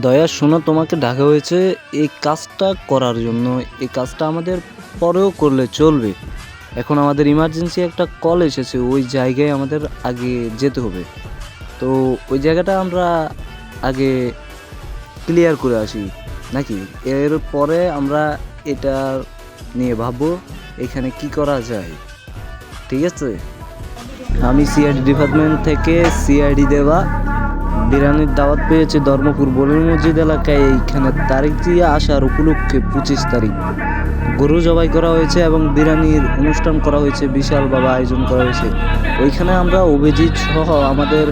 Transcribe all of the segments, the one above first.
দয়া শোনো, তোমাকে ডাকা হয়েছে এই কাজটা করার জন্য। এই কাজটা আমাদের পরেও করলে চলবে। এখন আমাদের ইমার্জেন্সি একটা কল এসেছে, ওই জায়গায় আমাদের আগে যেতে হবে। তো ওই জায়গাটা আমরা আগে ক্লিয়ার করে আসি নাকি, এর পরে আমরা এটা নিয়ে ভাববো এখানে কি করা যায়। ঠিক আছে, আমি সিআইডি ডিপার্টমেন্ট থেকে সিআইডি দেওয়া বিরিয়ানির দাওয়াত পেয়েছে ধর্মপুর বলির মসজিদ এলাকায়। এইখানে তারিখ দিয়ে আসার উপলক্ষে 25 তারিখ গরু জবাই করা হয়েছে এবং বিরিয়ানির অনুষ্ঠান করা হয়েছে, বিশালভাবে আয়োজন করা হয়েছে। ওইখানে আমরা অভিজিৎ সহ আমাদের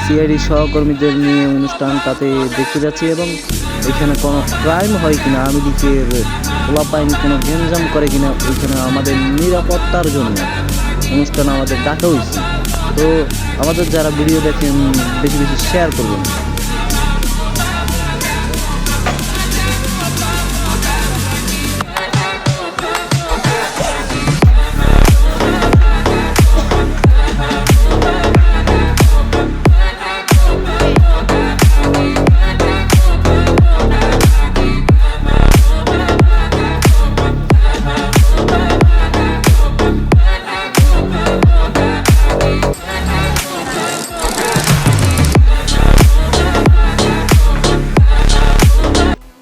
সিআইডি সহকর্মীদের নিয়ে অনুষ্ঠানটাতে দেখতে যাচ্ছি এবং এখানে কোনো ক্রাইম হয় কিনা, আমি দিকের পোলাপাইন কোনো গ্যাঞ্জাম করে কিনা, ওইখানে আমাদের নিরাপত্তার জন্য অনুষ্ঠান আমাদের ডাকা হয়েছে। তো আমাদের যারা ভিডিও দেখেন বেশি বেশি শেয়ার করবেন।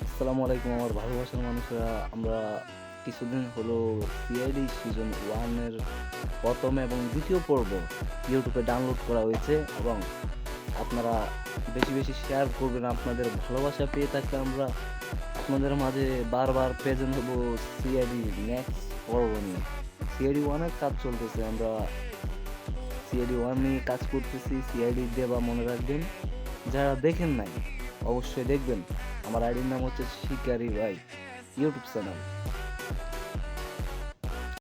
আসসালামু আলাইকুম আমার ভালোবাসার মানুষরা। আমরা কিছুদিন হলো সিআইডি সিজন 1-এর প্রথম এবং দ্বিতীয় পর্ব ইউটিউবে ডাউনলোড করা হয়েছে এবং আপনারা বেশি বেশি শেয়ার করবেন। আপনাদের ভালোবাসা পেয়ে থাকলে আমরা আপনাদের মাঝে বারবার প্রেজেন্ট হব সিআইডি নেক্সট পর্ব নিয়ে। সিআইডি 1-এর কাজ চলতেছে, আমরা সিআইডি 1 নিয়ে কাজ করতেছি। সিআইডি দেবা মনে রাখবেন, যারা দেখেন নাই অবশ্যই দেখবেন। আমার আইডির নাম হচ্ছে শিকারি ভাই ইউটিউব চ্যানেল।